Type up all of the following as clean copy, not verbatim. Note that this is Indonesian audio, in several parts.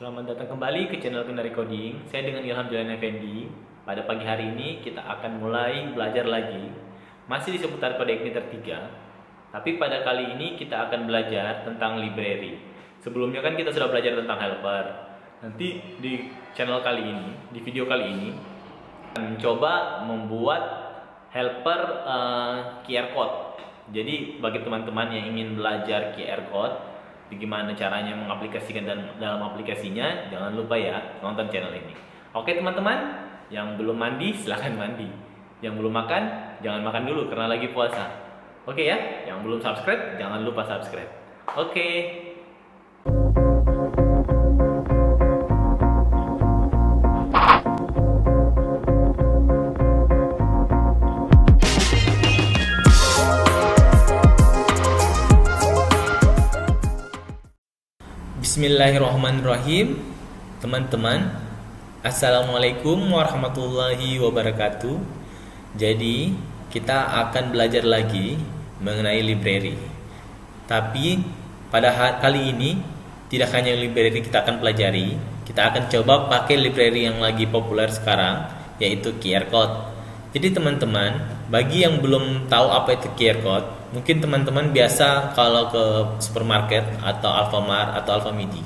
Selamat datang kembali ke channel Kendari Coding. Saya dengan Ilham Jalan Effendi. Pada pagi hari ini kita akan mulai belajar lagi, masih di seputar kode Igniter 3. Tapi pada kali ini kita akan belajar tentang library. Sebelumnya kan kita sudah belajar tentang helper. Nanti di channel kali ini, di video kali ini, akan mencoba membuat helper QR code. Jadi bagi teman-teman yang ingin belajar QR code, bagaimana caranya mengaplikasikan dalam aplikasinya, jangan lupa ya nonton channel ini. Oke teman-teman, yang belum mandi silahkan mandi. Yang belum makan, jangan makan dulu karena lagi puasa. Oke ya, yang belum subscribe, jangan lupa subscribe. Oke. Bismillahirrahmanirrahim. Teman-teman, assalamualaikum warahmatullahi wabarakatuh. Jadi kita akan belajar lagi mengenai library. Tapi pada kali ini tidak hanya library kita akan pelajari, kita akan coba pakai library yang lagi populer sekarang, yaitu QR code. Jadi teman-teman, bagi yang belum tahu apa itu QR code, mungkin teman-teman biasa kalau ke supermarket atau Alfamart atau Alfamidi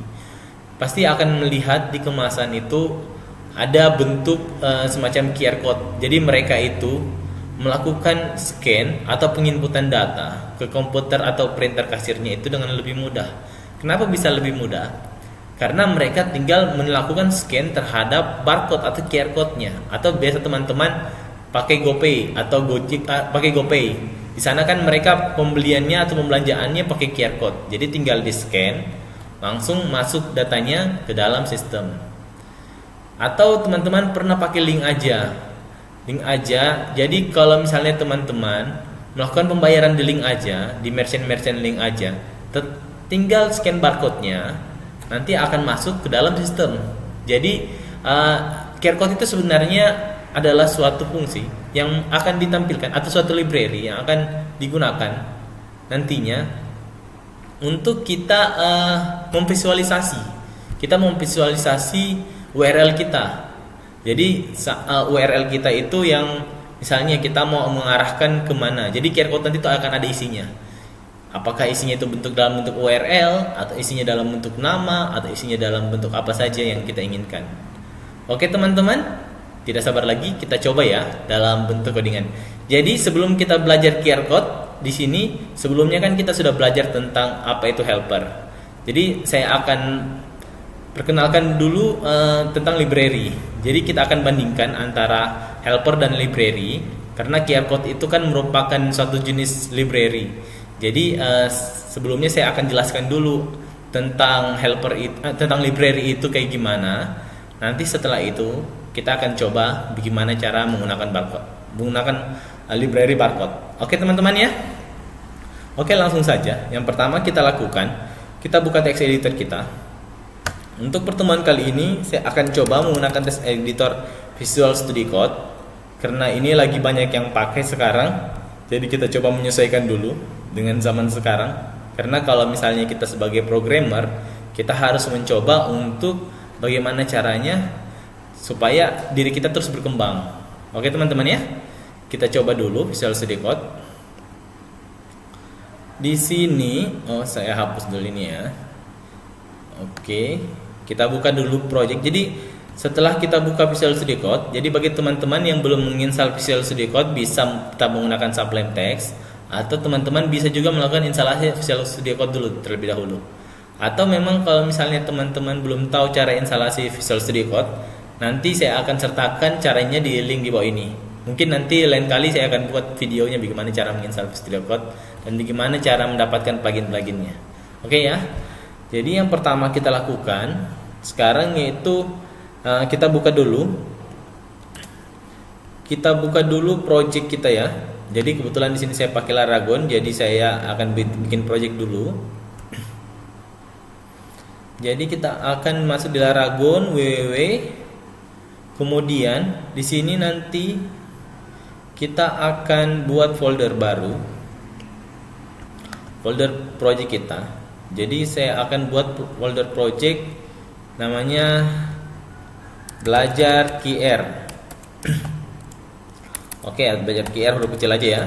pasti akan melihat di kemasan itu ada bentuk semacam QR code. Jadi mereka itu melakukan scan atau penginputan data ke komputer atau printer kasirnya itu dengan lebih mudah. Kenapa bisa lebih mudah? Karena mereka tinggal melakukan scan terhadap barcode atau QR code-nya. Atau biasa teman-teman pakai GoPay atau Gojek, pakai GoPay. Di sana kan mereka pembeliannya atau pembelanjaannya pakai QR code. Jadi tinggal di scan, langsung masuk datanya ke dalam sistem. Atau teman-teman pernah pakai link aja. Link aja. Jadi kalau misalnya teman-teman melakukan pembayaran di link aja, di merchant link aja, tinggal scan barcode-nya, nanti akan masuk ke dalam sistem. Jadi QR code itu sebenarnya adalah suatu fungsi yang akan ditampilkan atau suatu library yang akan digunakan nantinya untuk kita memvisualisasi. Kita memvisualisasi URL kita. Jadi URL kita itu yang misalnya kita mau mengarahkan kemana. Jadi QR code nanti itu akan ada isinya. Apakah isinya itu dalam bentuk URL, atau isinya dalam bentuk nama, atau isinya dalam bentuk apa saja yang kita inginkan. Oke teman-teman, tidak sabar lagi kita coba ya dalam bentuk codingan. Jadi sebelum kita belajar QR code di sini, sebelumnya kan kita sudah belajar tentang apa itu helper. Jadi saya akan perkenalkan dulu tentang library. Jadi kita akan bandingkan antara helper dan library, karena QR code itu kan merupakan suatu jenis library. Jadi sebelumnya saya akan jelaskan dulu tentang tentang library itu kayak gimana. Nanti setelah itu kita akan coba bagaimana cara menggunakan library barcode. Oke teman-teman ya. Oke, langsung saja. Yang pertama kita lakukan, kita buka text editor kita. Untuk pertemuan kali ini saya akan coba menggunakan text editor Visual Studio Code karena ini lagi banyak yang pakai sekarang. Jadi kita coba menyesuaikan dulu dengan zaman sekarang. Karena kalau misalnya kita sebagai programmer, kita harus mencoba untuk bagaimana caranya supaya diri kita terus berkembang. Oke teman-teman ya, kita coba dulu Visual Studio Code. Di sini, saya hapus dulu ini ya. Oke, kita buka dulu project. Jadi setelah kita buka Visual Studio Code, jadi bagi teman-teman yang belum menginstal Visual Studio Code bisa kita menggunakan Sublime Text, atau teman-teman bisa juga melakukan instalasi Visual Studio Code dulu terlebih dahulu. Atau memang kalau misalnya teman-teman belum tahu cara instalasi Visual Studio Code, nanti saya akan sertakan caranya di link di bawah ini. Mungkin nanti lain kali saya akan buat videonya bagaimana cara menginstal Studio Code dan bagaimana cara mendapatkan plugin-pluginnya. Oke ya. Jadi yang pertama kita lakukan sekarang yaitu kita buka dulu. Kita buka dulu project kita ya. Jadi kebetulan di sini saya pakai Laragon, jadi saya akan bikin project dulu. Jadi kita akan masuk di Laragon www. Kemudian di sini nanti kita akan buat folder baru, folder project kita. Jadi saya akan buat folder project namanya belajar QR. Oke, belajar QR huruf kecil aja ya.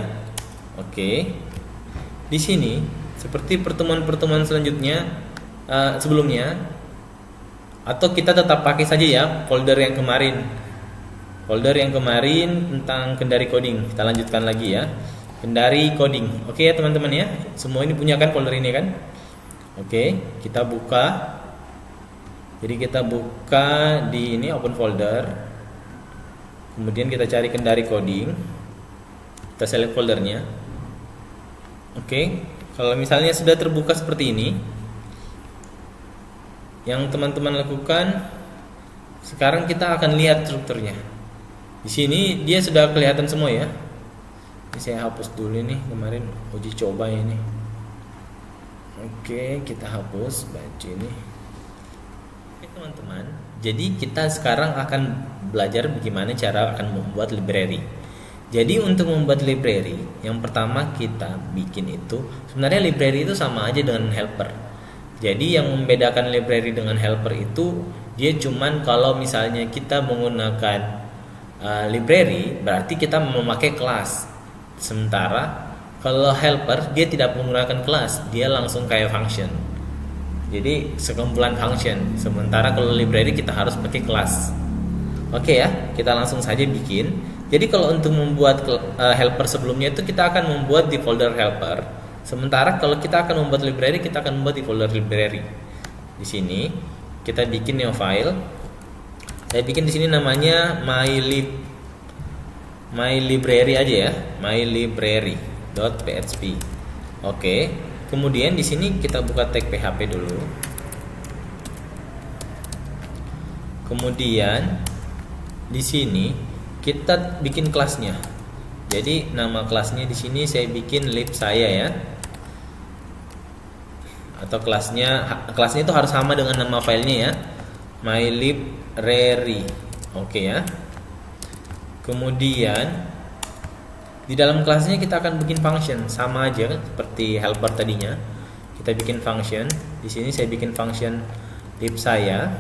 Oke. Di sini seperti pertemuan-pertemuan selanjutnya sebelumnya, atau kita tetap pakai saja ya folder yang kemarin. Folder yang kemarin tentang Kendari coding. Kita lanjutkan lagi ya. Kendari coding. Oke ya teman-teman ya. Semua ini punya kan folder ini kan? Oke, kita buka. Jadi kita buka di ini open folder. Kemudian kita cari Kendari coding. Kita select foldernya. Oke, kalau misalnya sudah terbuka seperti ini, yang teman-teman lakukan sekarang kita akan lihat strukturnya. Di sini dia sudah kelihatan semua ya. Ini saya hapus dulu nih, kemarin uji coba ini. Oke, kita hapus baju ini. Oke teman-teman, jadi kita sekarang akan belajar bagaimana cara akan membuat library. Jadi untuk membuat library, yang pertama kita bikin itu, sebenarnya library itu sama aja dengan helper. Jadi yang membedakan library dengan helper itu, dia cuman kalau misalnya kita menggunakan library, berarti kita memakai kelas. Sementara kalau helper, dia tidak menggunakan kelas, dia langsung kayak function. Jadi sekumpulan function. Sementara kalau library kita harus pakai kelas. Oke ya, kita langsung saja bikin. Jadi kalau untuk membuat helper sebelumnya itu kita akan membuat di folder helper. Sementara kalau kita akan membuat library, kita akan membuat di folder library. Di sini kita bikin new file. Saya bikin di sini namanya my library aja ya, mylibrary.php. Oke. Kemudian di sini kita buka tag PHP dulu. Kemudian di sini kita bikin kelasnya. Jadi nama kelasnya di sini saya bikin lib saya ya. Atau kelasnya itu harus sama dengan nama filenya ya. mylibrary. Oke ya. Kemudian di dalam kelasnya kita akan bikin function sama aja seperti helper tadinya. Kita bikin function. Di sini saya bikin function lib saya.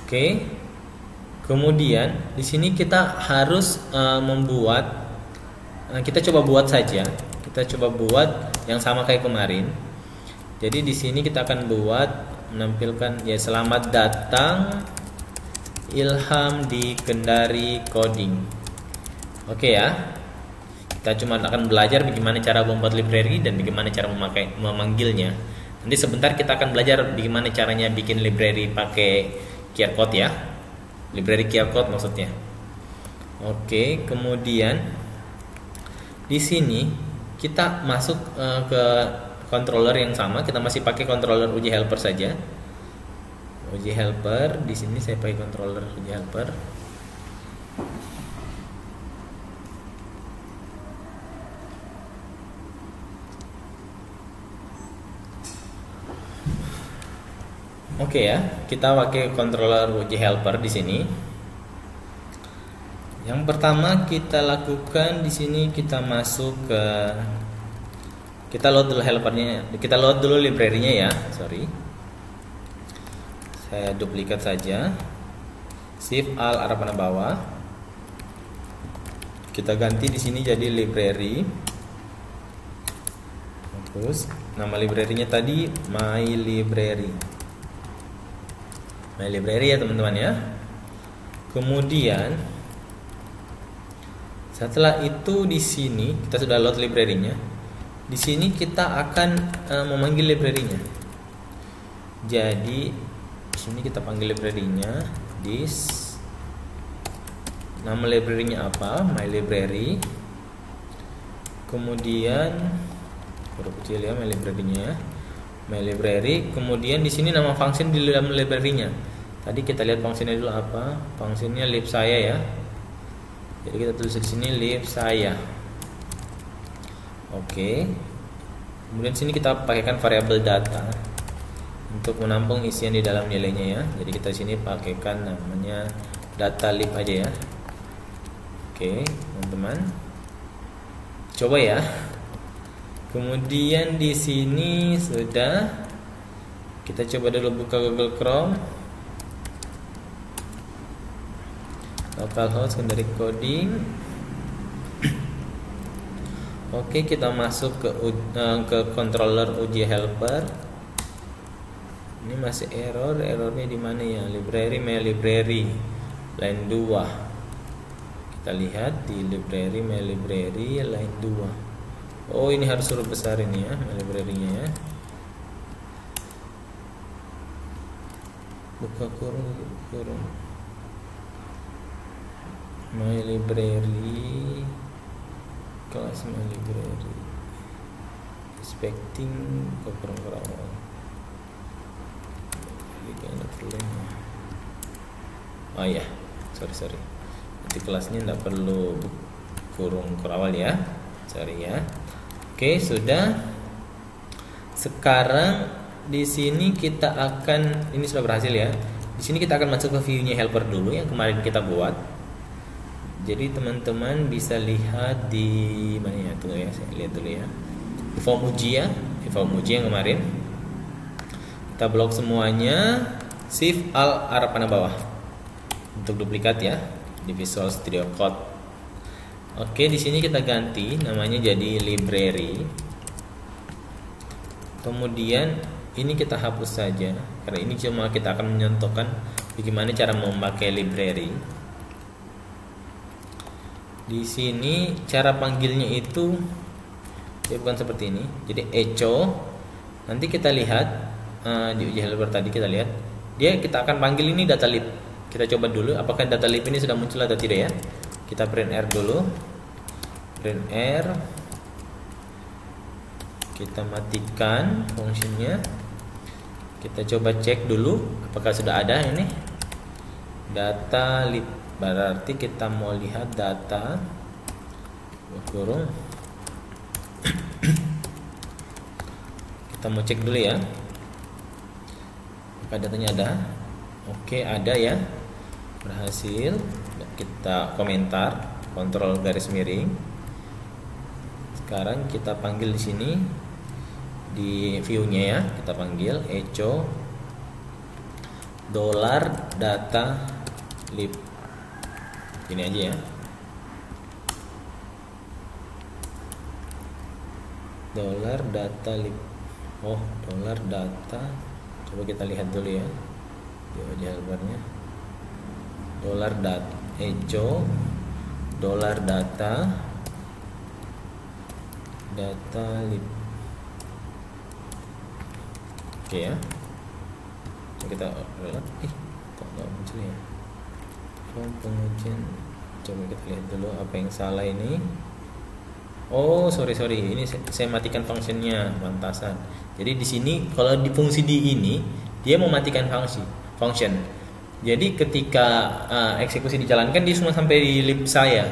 Oke. Kemudian di sini kita harus membuat, kita coba buat saja. Kita coba buat yang sama kayak kemarin. Jadi di sini kita akan buat menampilkan ya, selamat datang Ilham di Kendari Coding. Oke ya. Kita cuma akan belajar bagaimana cara membuat library dan bagaimana cara memanggilnya. Nanti sebentar kita akan belajar bagaimana caranya bikin library pakai QR code ya. Library QR code maksudnya. Oke, kemudian di sini kita masuk ke controller yang sama. Kita masih pakai controller uji helper saja. Uji helper, di sini saya pakai controller uji helper. Oke ya, kita pakai controller uji helper di sini. Yang pertama kita lakukan di sini, kita masuk ke, kita load dulu helpernya, kita load dulu library-nya ya. Sorry, saya duplikat saja, Shift Alt arah panah bawah, kita ganti di sini jadi library. Terus nama library-nya tadi my library ya teman-teman ya. Kemudian setelah itu di sini kita sudah load library-nya. Di sini kita akan memanggil library-nya. Jadi di sini kita panggil library-nya this. Nama library-nya apa? My library. Kemudian huruf kecil ya, my library-nya. My library. Kemudian di sini nama function di dalam library-nya. Tadi kita lihat fungsinya dulu apa? Fungsinya lib saya ya. Jadi kita tulis di sini lib saya. Oke. Kemudian sini kita pakaikan variabel data untuk menampung isian di dalam nilainya ya. Jadi kita sini pakaikan namanya data lib aja ya. Oke, teman-teman. Coba ya. Kemudian di sini sudah Kita coba dulu buka Google Chrome, localhost kendari coding. Oke, kita masuk ke controller uji helper. Ini masih errornya di mana ya? Library, my library, line 2. Kita lihat di library, my library, line 2. Oh, ini harus huruf besar ini ya, my library-nya ya. Buka kurung. My library, kelas my library, expecting kurung awal. Oh ya, sorry. Nanti kelasnya tidak perlu kurung awal ya, sorry ya. Oke, sudah. Sekarang di sini kita akan, ini sudah berhasil ya. Di sini kita akan masuk ke view-nya helper dulu yang kemarin kita buat. Jadi teman-teman bisa lihat di mana ya, tunggu ya, saya lihat dulu ya. Di form uji ya, di form uji yang kemarin. Kita blok semuanya, Shift Alt arah panah bawah untuk duplikat ya di Visual Studio Code. Oke, di sini kita ganti namanya jadi library. Kemudian ini kita hapus saja karena ini cuma kita akan mencontohkan bagaimana cara memakai library. Di sini cara panggilnya itu ya bukan seperti ini. Jadi echo, nanti kita lihat di uji helper tadi kita lihat kita akan panggil ini data lib. Kita coba dulu apakah data lib ini sudah muncul atau tidak ya. Kita print R dulu, print R, kita matikan fungsinya, kita coba cek dulu apakah sudah ada ini data lib. Berarti kita mau lihat data kurung. Kita mau cek dulu ya apakah datanya ada. Oke, ada ya, berhasil. Kita komentar, kontrol garis miring. Sekarang kita panggil di sini di view-nya ya, kita panggil echo $data lib. Ini aja ya, $data lib. Oh, $data. Coba kita lihat dulu ya di wajah helpernya. $data echo $data lib. Oke ya, kita lihat. Kok nggak muncul ya pengujian. Coba kita lihat dulu apa yang salah ini. Oh, sorry, ini saya matikan fungsinya, pantasan. Jadi di sini kalau di fungsi di ini dia mematikan function. Jadi ketika eksekusi dijalankan dia cuma sampai di lib saya,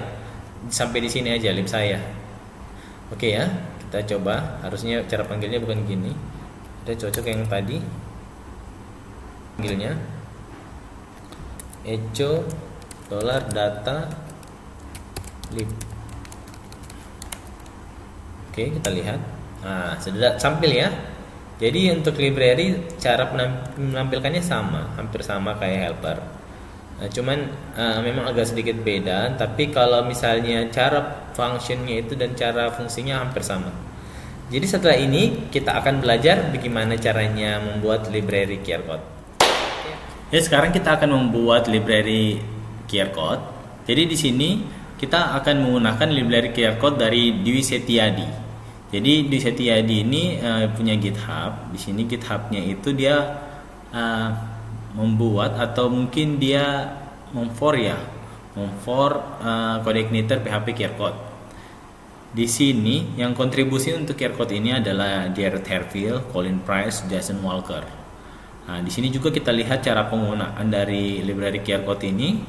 sampai di sini aja lib saya. Oke ya, kita coba. Harusnya cara panggilnya bukan gini. Kita cocok yang tadi. Panggilnya echo $data lib. Oke, kita lihat. Nah, sudah tampil ya. Jadi untuk library cara menampilkannya sama, hampir sama kayak helper. Nah, cuman memang agak sedikit beda, tapi kalau misalnya cara functionnya itu dan cara fungsinya hampir sama. Jadi setelah ini kita akan belajar bagaimana caranya membuat library QR code. Ya, sekarang kita akan membuat library QR code. Jadi di sini kita akan menggunakan library QR code dari Dwi Setiadi. Jadi Dwi Setiadi ini punya GitHub. Di sini GitHub-nya itu dia membuat atau mungkin dia memfor code igniter PHP QR code. Di sini yang kontribusi untuk QR code ini adalah Jared Herfield, Colin Price, Jason Walker. Nah, di sini juga kita lihat cara penggunaan dari library QR code ini,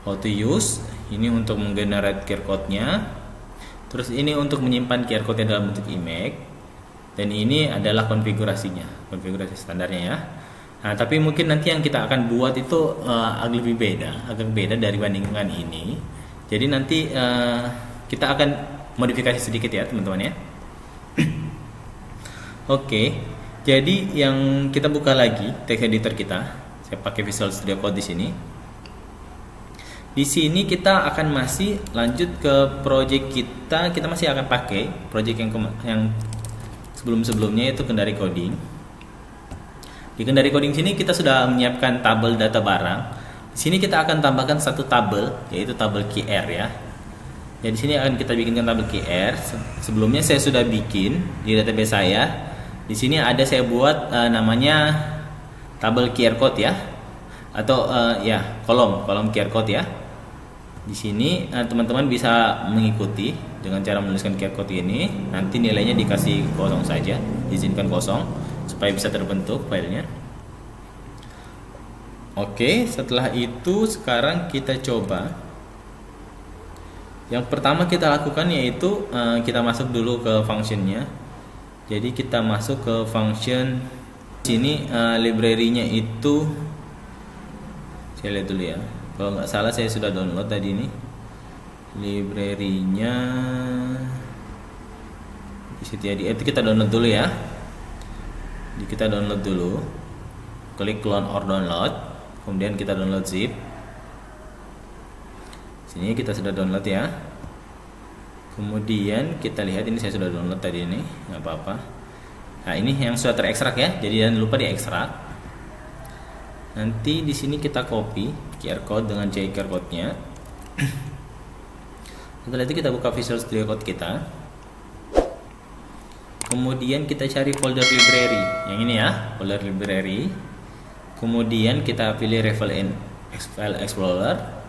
how to use. Ini untuk menggenerate QR code-nya. Terus ini untuk menyimpan QR code dalam bentuk image. Dan ini adalah konfigurasinya, konfigurasi standarnya ya. Nah, tapi mungkin nanti yang kita akan buat itu agak beda dari bandingkan ini. Jadi nanti kita akan modifikasi sedikit ya teman-teman ya. Oke, Jadi yang kita buka lagi text editor kita. Saya pakai Visual Studio Code di sini. Di sini kita akan masih lanjut ke project kita. Kita masih akan pakai project yang sebelum-sebelumnya, yaitu Kendari Coding. Di Kendari Coding sini kita sudah menyiapkan tabel data barang. Di sini kita akan tambahkan satu tabel, yaitu tabel QR ya. Jadi di sini akan kita bikinkan tabel QR. Sebelumnya saya sudah bikin di database saya. Di sini ada saya buat namanya tabel QR code ya, atau ya kolom QR code ya. Di sini teman-teman bisa mengikuti dengan cara menuliskan QR code ini. Nanti nilainya dikasih kosong saja, diizinkan kosong supaya bisa terbentuk filenya. Oke, setelah itu sekarang kita coba. Yang pertama kita lakukan yaitu kita masuk dulu ke functionnya. Jadi kita masuk ke function sini, library-nya itu saya lihat dulu ya. Kalau nggak salah saya sudah download tadi ini. Library-nya di situ ya. Itu kita download dulu ya. Kita download dulu. Klik clone or download. Kemudian kita download zip. Sini kita sudah download ya. Kemudian kita lihat ini saya sudah download tadi ini, nggak apa-apa. Nah ini yang sudah terekstrak ya, jadi jangan lupa diekstrak. Nanti di sini kita copy QR code dengan QR code-nya. Setelah itu kita buka Visual Studio Code kita. Kemudian kita cari folder library, yang ini ya, folder library. Kemudian kita pilih File Explorer.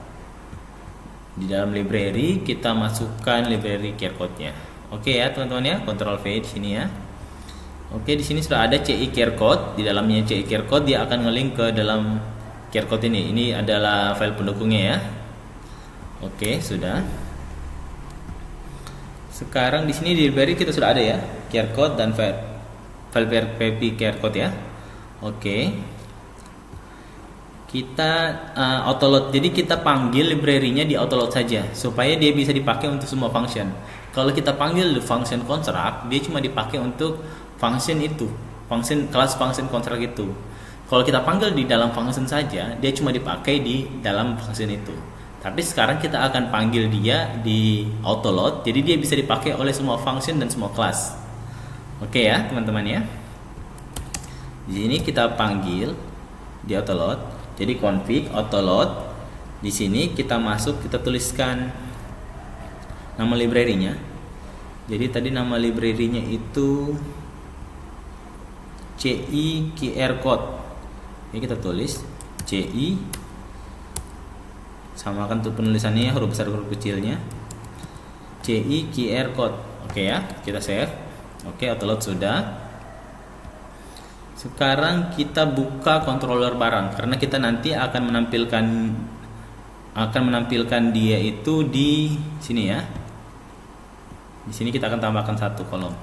Di dalam library kita masukkan library QR code-nya. Oke ya teman-teman ya, Ctrl V di sini ya. Oke, di sini sudah ada CI QR code. Di dalamnya CI QR code dia akan nge-link ke dalam QR code ini. Ini adalah file pendukungnya ya. Oke, sudah. Sekarang di sini di library kita sudah ada ya QR code dan file PHP QR code ya. Oke. Kita autoload, jadi kita panggil library-nya di autoload saja supaya dia bisa dipakai untuk semua function. Kalau kita panggil function construct, dia cuma dipakai untuk function itu, kelas function construct itu. Kalau kita panggil di dalam function saja, dia cuma dipakai di dalam function itu. Tapi sekarang kita akan panggil dia di autoload, jadi dia bisa dipakai oleh semua function dan semua kelas. Oke ya teman-teman ya. Di sini kita panggil di autoload. Jadi config autoload. Di sini kita masuk, kita tuliskan nama library-nya. Jadi tadi nama library-nya itu CI QR code. Ini kita tulis CI, samakan untuk penulisannya huruf besar huruf kecilnya. CI QR code. Oke ya, kita save. Oke, autoload sudah. Sekarang kita buka controller barang karena kita nanti akan menampilkan dia itu di sini ya. Di sini kita akan tambahkan satu kolom.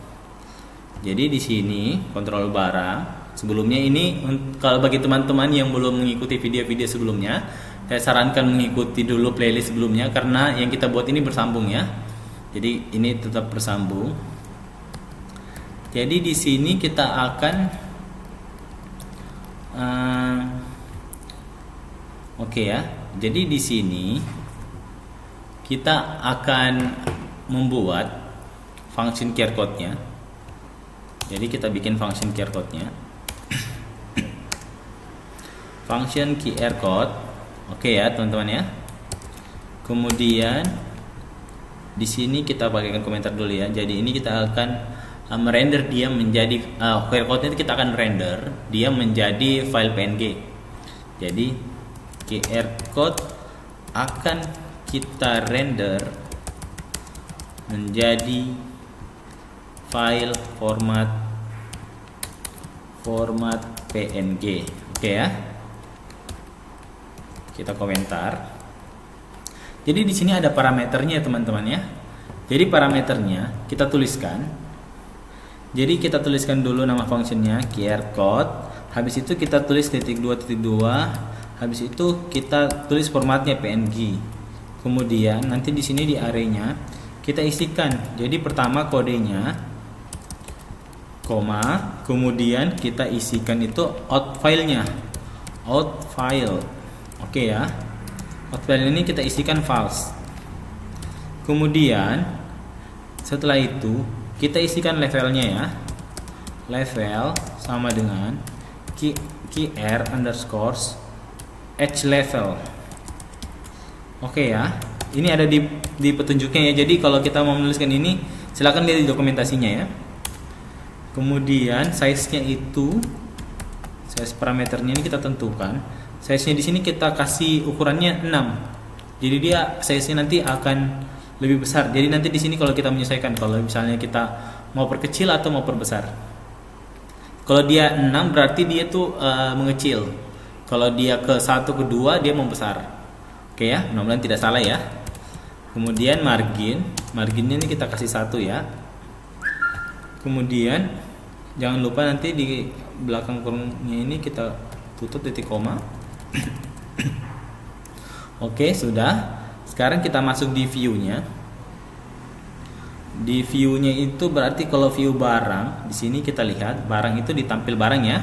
Jadi di sini controller barang. Sebelumnya ini kalau bagi teman-teman yang belum mengikuti video-video sebelumnya, saya sarankan mengikuti dulu playlist sebelumnya karena yang kita buat ini bersambung ya. Jadi ini tetap bersambung. Jadi di sini kita akan oke ya. Jadi di sini kita akan membuat function QR code-nya. Jadi kita bikin function QR code-nya. Function QR code. Oke ya, teman-teman ya. Kemudian di sini kita pakaikan komentar dulu ya. Jadi ini kita akan merender dia menjadi QR code-nya kita akan render dia menjadi file PNG. Jadi QR code akan kita render menjadi file format PNG. Oke ya. Kita komentar. Jadi di sini ada parameternya teman-teman ya. Jadi parameternya kita tuliskan. Jadi kita tuliskan dulu nama functionnya QR code. Habis itu kita tulis .2.2. Habis itu kita tulis formatnya PNG. Kemudian nanti di sini di array-nya kita isikan. Jadi pertama kodenya koma, kemudian kita isikan itu out filenya, out file. Oke ya, out file ini kita isikan false. Kemudian setelah itu kita isikan levelnya ya, level sama dengan kr underscore h level. Oke ya, ini ada di petunjuknya ya. Jadi kalau kita mau menuliskan ini, silakan lihat di dokumentasinya ya. Kemudian size-nya itu, size parameternya ini kita tentukan. Size-nya di sini kita kasih ukurannya 6. Jadi dia size-nya nanti akan lebih besar. Jadi nanti di sini kalau kita menyesuaikan, kalau misalnya kita mau perkecil atau mau perbesar. Kalau dia 6 berarti dia tuh mengecil. Kalau dia ke 1 ke 2 dia membesar. Oke ya, mudah-mudahan tidak salah ya. Kemudian marginnya ini kita kasih 1 ya. Kemudian jangan lupa nanti di belakang kurungnya ini kita tutup titik koma. Oke, sudah. Sekarang kita masuk di view-nya. Di view-nya itu berarti kalau view barang, di sini kita lihat barang itu ditampil barang ya.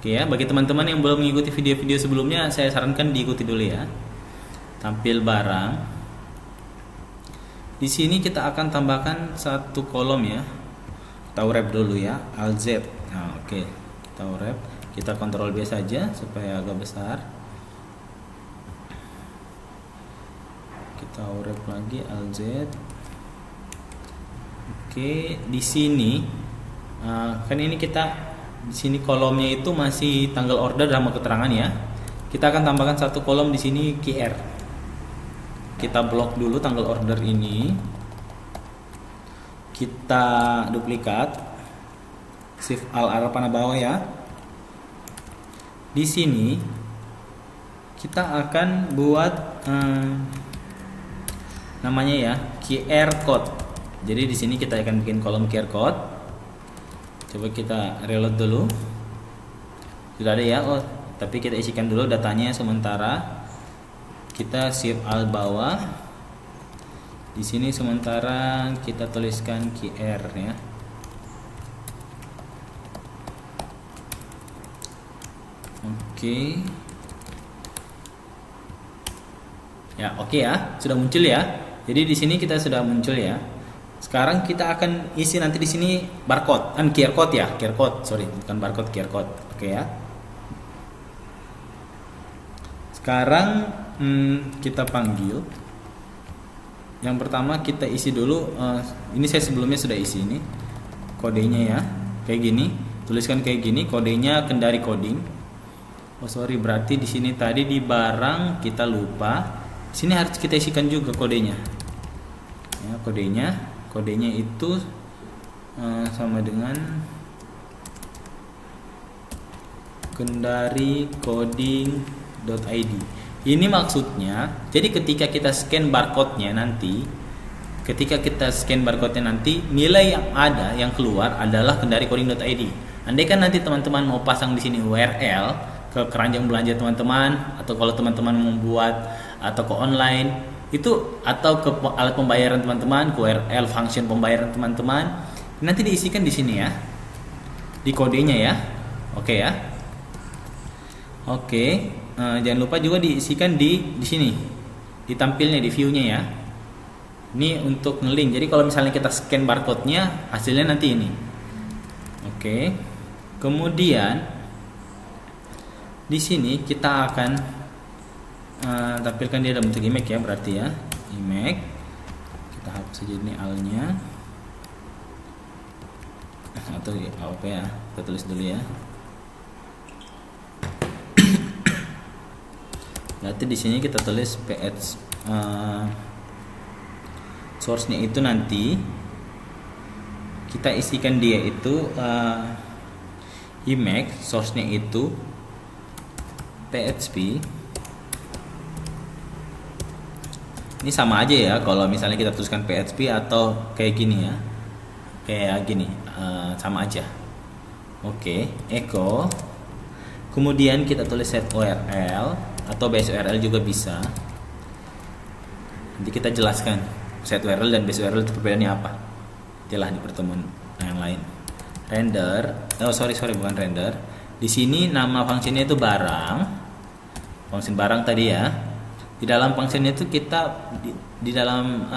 Oke ya, bagi teman-teman yang belum mengikuti video-video sebelumnya, saya sarankan diikuti dulu ya. Tampil barang. Di sini kita akan tambahkan satu kolom ya. Kita wrap dulu ya, Alt Z. Nah, oke. Kita wrap, kita kontrol B saja supaya agak besar. Kita wrap lagi Alt Z. Oke, di sini kan ini kita di sini kolomnya itu masih tanggal order sama keterangan ya. Kita akan tambahkan satu kolom di sini QR. Kita blok dulu tanggal order ini. Kita duplikat. Shift Alt arah panah bawah ya. Di sini kita akan buat namanya ya, QR code. Jadi di sini kita akan bikin kolom QR code. Coba kita reload dulu. Sudah ada ya. Oh, tapi kita isikan dulu datanya sementara. Kita shift alt bawah. Di sini sementara kita tuliskan QR ya. Oke. Ya, oke ya. Sudah muncul ya. Jadi di sini kita sudah muncul ya. Sekarang kita akan isi nanti di sini barcode, QR code ya, QR code, sorry, bukan barcode, QR code. Oke ya. Sekarang kita panggil. Yang pertama kita isi dulu. Ini saya sebelumnya sudah isi ini kodenya ya, kayak gini. Tuliskan kayak gini, kodenya Kendari Coding. Oh sorry, berarti di sini tadi di barang kita lupa. Di sini harus kita isikan juga kodenya. Ya, kodenya itu sama dengan kendaricoding.id. Ini maksudnya, jadi ketika kita scan barcode-nya nanti, nilai yang ada yang keluar adalah kendaricoding.id. Andai kan nanti teman-teman mau pasang di sini URL ke keranjang belanja teman-teman, atau kalau teman-teman membuat atau ke online itu, atau ke alat pembayaran teman-teman, URL function pembayaran teman-teman, nanti diisikan di sini ya, di kodenya ya. Oke ya. Oke. Jangan lupa juga diisikan di sini, ditampilnya di view-nya ya. Ini untuk ngelink. Jadi kalau misalnya kita scan barcode-nya, hasilnya nanti ini. Oke. Kemudian di sini kita akan tampilkan dia dalam bentuk image ya, berarti ya, image. Kita hapus saja ini al-nya. Atau apa ya? Kita tulis dulu ya. Nanti di sini kita tulis PH source-nya itu nanti kita isikan dia itu image source-nya itu PHP. Ini sama aja ya kalau misalnya kita tuliskan PHP atau kayak gini ya. Kayak gini, sama aja. Oke, echo. Kemudian kita tulis set URL atau base URL juga bisa. Nanti kita jelaskan set URL dan base URL itu perbedaannya apa. Jelas di pertemuan yang lain. render. Oh sorry bukan render. Di sini nama fungsinya itu barang. Function barang tadi ya. Di dalam function itu kita di dalam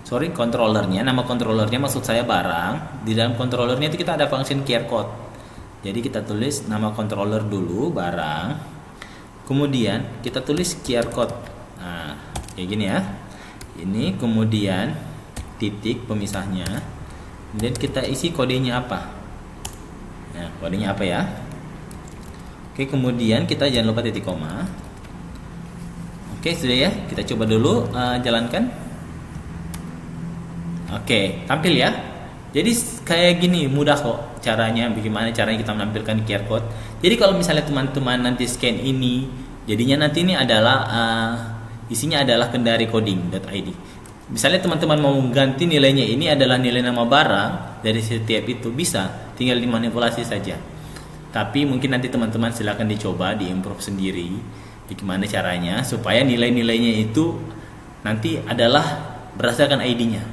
controllernya, nama controllernya maksud saya barang. Di dalam controllernya itu kita ada function care code. Jadi kita tulis nama controller dulu barang. Kemudian kita tulis care code. Nah, kayak gini ya. Ini kemudian titik pemisahnya. Kemudian kita isi kodenya apa. Nah, kodenya apa ya? Oke, kemudian kita jangan lupa titik koma. Oke, sudah ya. Kita coba dulu jalankan. Oke, tampil ya. Jadi kayak gini, mudah kok caranya. Bagaimana caranya kita menampilkan QR code. Jadi kalau misalnya teman-teman nanti scan ini, jadinya nanti ini adalah isinya adalah kendari coding.id. Misalnya teman-teman mau ganti nilainya, ini adalah nilai nama barang dari setiap itu, bisa tinggal dimanipulasi saja. Tapi mungkin nanti teman-teman silahkan dicoba, diimprove sendiri bagaimana caranya supaya nilai-nilainya itu nanti adalah berdasarkan ID-nya.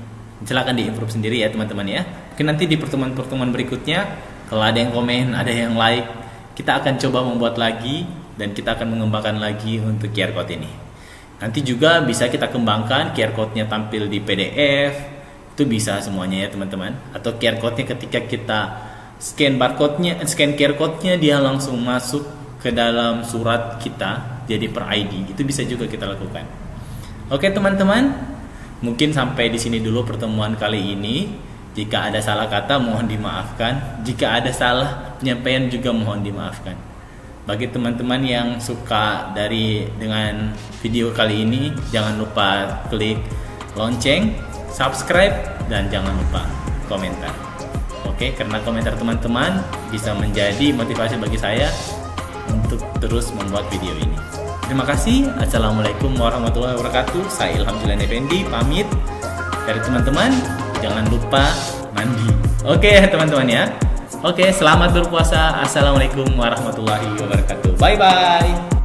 Silahkan diimprove sendiri ya teman-teman ya. Mungkin nanti di pertemuan-pertemuan berikutnya kalau ada yang komen, ada yang like, kita akan coba membuat lagi dan kita akan mengembangkan lagi untuk QR code ini. Nanti juga bisa kita kembangkan QR code-nya tampil di PDF, itu bisa semuanya ya teman-teman. Atau QR code-nya ketika kita scan barcode-nya, scan QR code-nya dia langsung masuk ke dalam surat kita jadi per ID, itu bisa juga kita lakukan. Oke teman-teman, mungkin sampai di sini dulu pertemuan kali ini. Jika ada salah kata mohon dimaafkan, jika ada salah penyampaian juga mohon dimaafkan. Bagi teman-teman yang suka dengan video kali ini, jangan lupa klik lonceng, subscribe, dan jangan lupa komentar. Oke, karena komentar teman-teman bisa menjadi motivasi bagi saya untuk terus membuat video ini. Terima kasih. Assalamualaikum warahmatullahi wabarakatuh. Saya Ilham Julian Effendi pamit dari teman-teman. Jangan lupa mandi. Oke teman-teman ya. Oke, selamat berpuasa. Assalamualaikum warahmatullahi wabarakatuh. Bye bye.